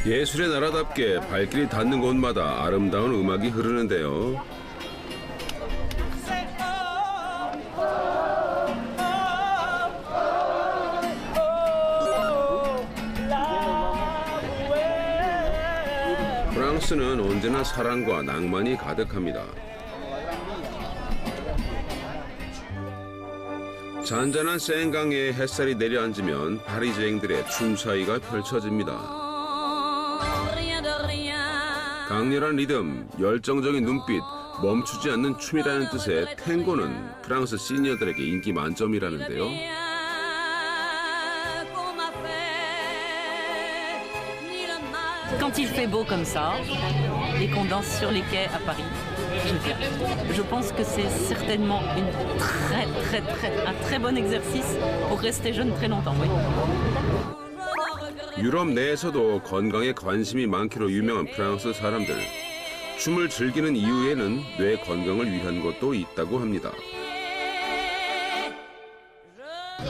예술의 나라답게 발길이 닿는 곳마다 아름다운 음악이 흐르는데요. 프랑스는 언제나 사랑과 낭만이 가득합니다. 잔잔한 센강에 햇살이 내려앉으면 파리쟁들의 춤사위가 펼쳐집니다. 강렬한 리듬, 열정적인 눈빛, 멈추지 않는 춤이라는 뜻의 탱고는 프랑스 시니어들에게 인기 만점이라는데요. Quand il fait beau comme ça, et qu'on danse sur les quais à Paris, je pense que c'est certainement un très bon exercice pour rester jeune très longtemps. Oui. 유럽 내에서도 건강에 관심이 많기로 유명한 프랑스 사람들. 춤을 즐기는 이유에는 뇌 건강을 위한 것도 있다고 합니다.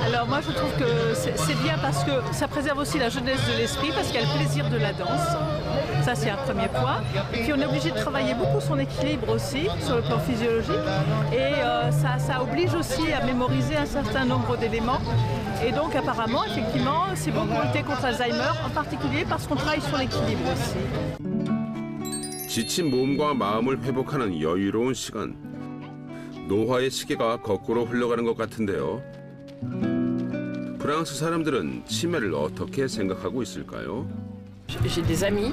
Alors moi je trouve que c'est bien parce que ça préserve aussi la jeunesse de l'esprit parce qu'il y a le plaisir de la danse. Ça c'est un premier point. Et puis on est obligé de travailler beaucoup son équilibre aussi sur le plan physiologique. Et ça oblige aussi à mémoriser un certain nombre d'éléments. Et donc apparemment effectivement c'est bon pour lutter contre Alzheimer, en particulier parce qu'on travaille sur l'équilibre aussi. 지친 몸과 마음을 회복하는 여유로운 시간. 노화의 시계가 거꾸로 흘러가는 것 같은데요. 프랑스 사람들은 치매를 어떻게 생각하고 있을까요? J'ai des amis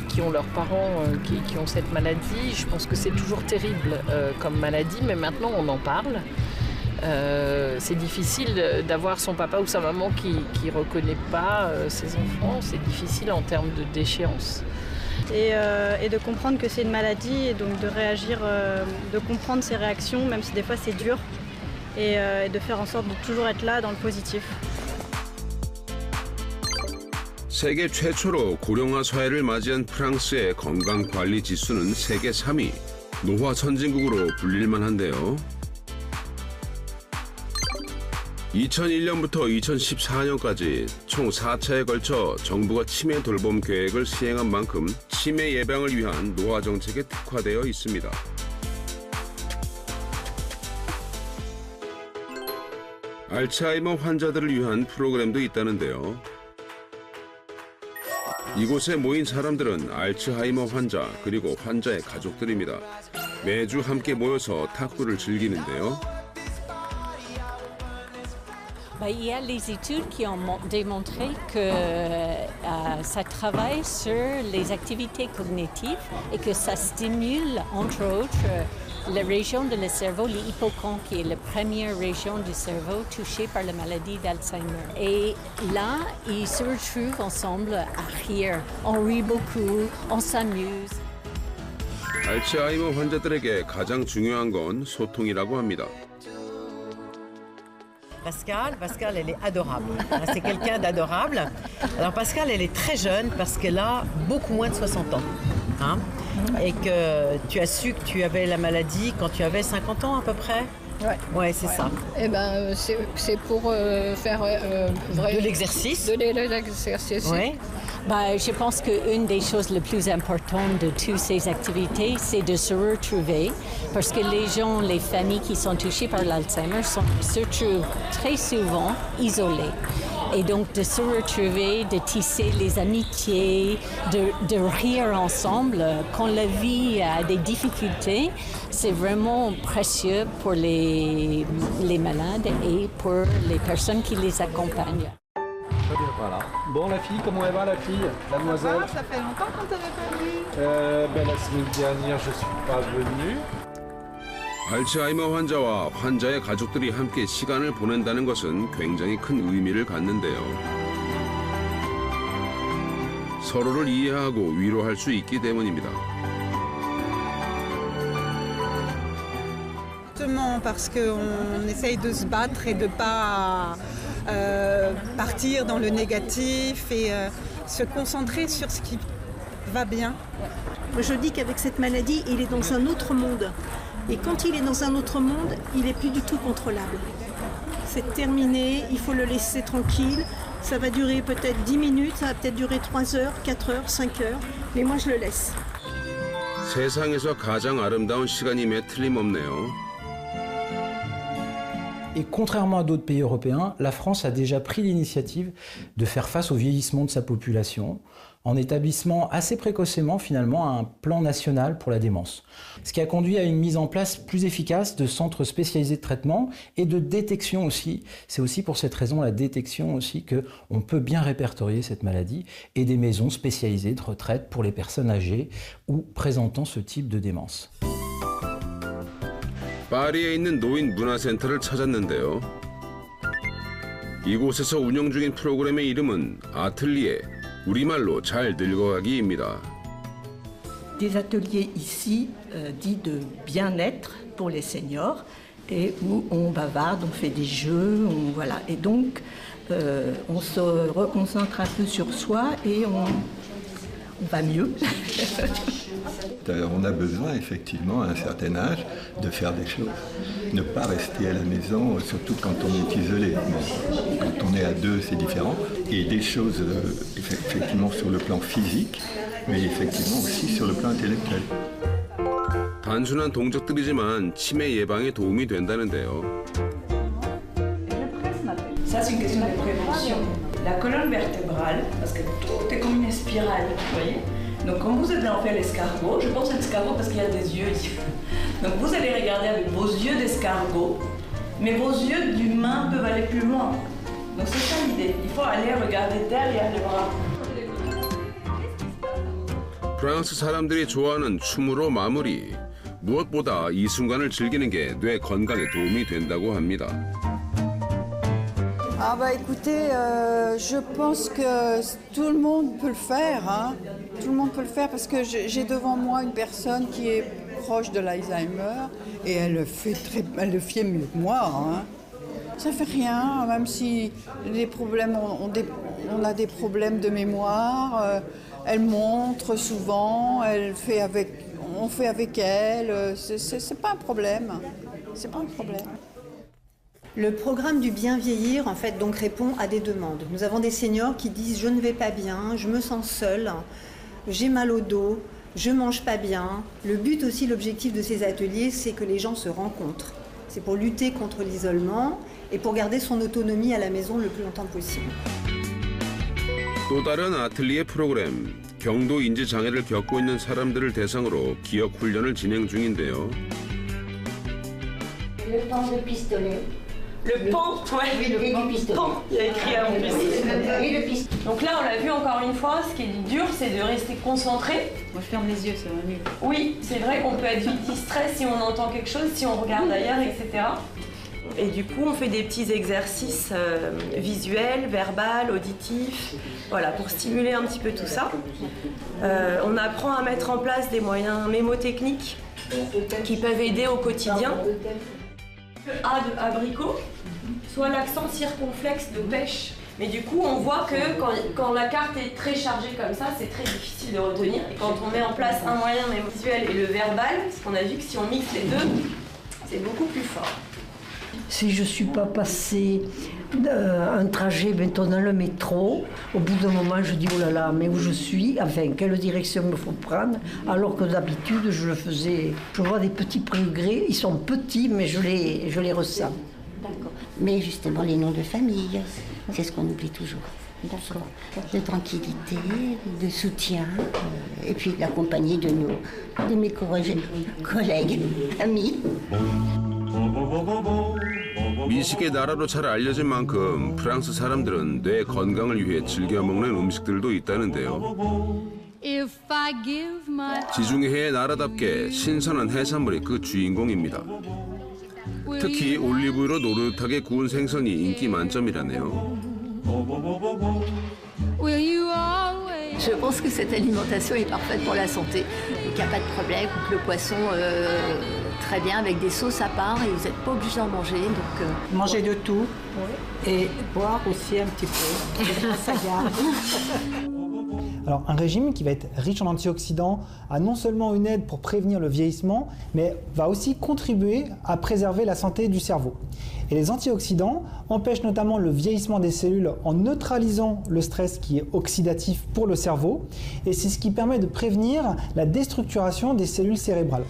qui ont leurs parents qui ont cette maladie. Je pense que c'est toujours terrible comme maladie, mais maintenant on en parle. C'est difficile d'avoir son papa ou sa maman qui ne reconnaît pas ses enfants. C'est difficile en termes de déchéance. Et de comprendre que c'est une maladie et donc de réagir, de comprendre ses réactions, même si des fois c'est dur. Et de faire en sorte de toujours être là dans le positif. 세계 최초로 고령화 사회를 맞이한 프랑스의 건강관리 지수는 세계 3위, 노화 선진국으로 불릴만 한데요. 2001년부터 2014년까지 총 4차에 걸쳐 정부가 치매 돌봄 계획을 시행한 만큼 치매 예방을 위한 노화 정책에 특화되어 있습니다. 알츠하이머 환자들을 위한 프로그램도 있다는데요. 이곳에 모인 사람들은 알츠하이머 환자 그리고 환자의 가족들입니다. 매주 함께 모여서 탁구를 즐기는데요. Il y a les études qui ont démontré que ça travaille sur les activités cognitives et que ça stimule, entre autres, la région de le cerveau, l'hippocampe, qui est la première région du cerveau touchée par la maladie d'Alzheimer. Et là, ils se retrouvent ensemble à rire. On rit beaucoup, on s'amuse. 알츠하이머 환자들에게 가장 중요한 건 소통이라고 합니다. Pascal, elle est adorable. C'est quelqu'un d'adorable. Alors Pascal, elle est très jeune parce qu'elle a beaucoup moins de 60 ans. Hein? Et que tu as su que tu avais la maladie quand tu avais 50 ans à peu près. Ouais, c'est ça. Eh ben, c'est pour faire de l'exercice. De l'exercice. Ouais. Je pense qu'une des choses les plus importantes de toutes ces activités, c'est de se retrouver parce que les familles qui sont touchées par l'Alzheimer se trouvent très souvent isolées. Et donc de se retrouver, de tisser les amitiés, de rire ensemble. Quand la vie a des difficultés, c'est vraiment précieux pour les malades et pour les personnes qui les accompagnent. Voilà. Bon, la fille, comment elle va, la fille, la demoiselle? Ça fait longtemps qu'on t'avait pas vu. La semaine dernière, je suis pas venu. 알츠하이머 환자와 환자의 가족들이 함께 시간을 보낸다는 것은 굉장히 큰 의미를 갖는데요. 서로를 이해하고 위로할 수 있기 때문입니다. Justement parce qu'on essaye de se battre et de pas partir dans le négatif et se concentrer sur ce qui va bien. Je dis qu'avec cette maladie, il est dans un autre monde. Et quand il est dans un autre monde, il n'est plus du tout contrôlable. C'est terminé, il faut le laisser tranquille. Ça va durer peut-être 10 minutes, ça va peut-être durer 3 heures, 4 heures, 5 heures. Mais moi, je le laisse. 세상에서 가장 아름다운 시간임에 틀림없네요. Et contrairement à d'autres pays européens, la France a déjà pris l'initiative de faire face au vieillissement de sa population en établissant assez précocement finalement un plan national pour la démence. Ce qui a conduit à une mise en place plus efficace de centres spécialisés de traitement et de détection aussi. C'est aussi pour cette raison, la détection aussi, qu'on peut bien répertorier cette maladie et des maisons spécialisées de retraite pour les personnes âgées ou présentant ce type de démence. 파리에 있는 노인 문화센터를 찾았는데요. 이곳에서 운영 중인 프로그램의 이름은 아틀리에, 우리말로 잘 늙어가기입니다. Des ateliers ici dits de bien-être pour les seniors et où on bavarde, on fait des jeux, voilà. Et donc on se reconcentre un peu sur soi et on va mieux. On a besoin effectivement à un certain âge de faire des choses. Ne pas rester à la maison, surtout quand on est isolé. Mais quand on est à deux, c'est différent. Et des choses effectivement sur le plan physique, mais effectivement aussi sur le plan intellectuel. 단순한 동작들이지만 치매 예방에 도움이 된다는데요. Ça, c'est une question de prévention. La colonne vertébrale, parce que tout est comme une spirale, vous voyez. Donc quand vous allez en faire l'escargot, je pense à l'escargot parce qu'il y a des yeux ici. Donc vous allez regarder avec vos yeux d'escargot, mais vos yeux d'humain peuvent aller plus loin. Donc c'est ça l'idée, il faut aller regarder derrière les bras. 프랑스 사람들이 좋아하는 춤으로 마무리. 무엇보다 이 순간을 즐기는 게 뇌 건강에 도움이 된다고 합니다. Ah bah écoutez, je pense que tout le monde peut le faire. Hein. Tout le monde peut le faire parce que j'ai devant moi une personne qui est proche de l'Alzheimer et elle le fait mieux que moi. Hein. Ça fait rien, même si les problèmes, on a des problèmes de mémoire. Elle montre souvent, on fait avec elle. C'est pas un problème. C'est pas un problème. Le programme du bien vieillir en fait donc répond à des demandes. Nous avons des seniors qui disent je ne vais pas bien, je me sens seule, j'ai mal au dos, je mange pas bien. Le but aussi, l'objectif de ces ateliers, c'est que les gens se rencontrent. C'est pour lutter contre l'isolement et pour garder son autonomie à la maison le plus longtemps possible. 또 다른 아틀리에 프로그램. 경도 인지 장애를 겪고 있는 사람들을 대상으로 기억 훈련을 진행 중인데요. Le pan de pistolet. Le pan, ouais. Oui, le pan, pistolet. Pan, il y a écrit en plus. Et le pistolet. Donc là, on l'a vu encore une fois, ce qui est dur, c'est de rester concentré. Moi, je ferme les yeux, ça va mieux. Oui, c'est vrai qu'on peut être vite distrait si on entend quelque chose, si on regarde ailleurs, etc. Et du coup, on fait des petits exercices visuels, verbal, auditifs, voilà, pour stimuler un petit peu tout ça. On apprend à mettre en place des moyens mémotechniques qui peuvent aider au quotidien. A de abricot, soit l'accent circonflexe de pêche. Mais du coup, on voit que quand la carte est très chargée comme ça, c'est très difficile de retenir. Et quand on met en place un moyen même visuel et le verbal, parce qu'on a vu que si on mixe les deux, c'est beaucoup plus fort. Si je ne suis pas passée un trajet maintenant dans le métro, au bout d'un moment je dis oh là là, mais où je suis, enfin quelle direction il me faut prendre, alors que d'habitude je le faisais. Je vois des petits progrès, ils sont petits mais je les ressens. D'accord. Mais justement les noms de famille, c'est ce qu'on oublie toujours. D'accord. De tranquillité, de soutien, et puis la compagnie de mes collègues, amis. 미식의 나라로 잘 알려진 만큼 프랑스 사람들은 뇌 건강을 위해 즐겨 먹는 음식들도 있다는데요. 지중해 해의 나라답게 신선한 해산물이 그 주인공입니다. 특히 올리브유로 노릇하게 구운 생선이 인기 만점이라네요. Je pense que cette alimentation est parfaite pour la santé. Donc il n'y a pas de problème, coupe le poisson très bien avec des sauces à part et vous n'êtes pas obligé d'en manger. Donc, manger de tout et boire aussi un petit peu. Ça garde. Alors un régime qui va être riche en antioxydants a non seulement une aide pour prévenir le vieillissement, mais va aussi contribuer à préserver la santé du cerveau. Et les antioxydants empêchent notamment le vieillissement des cellules en neutralisant le stress qui est oxydatif pour le cerveau, et c'est ce qui permet de prévenir la déstructuration des cellules cérébrales.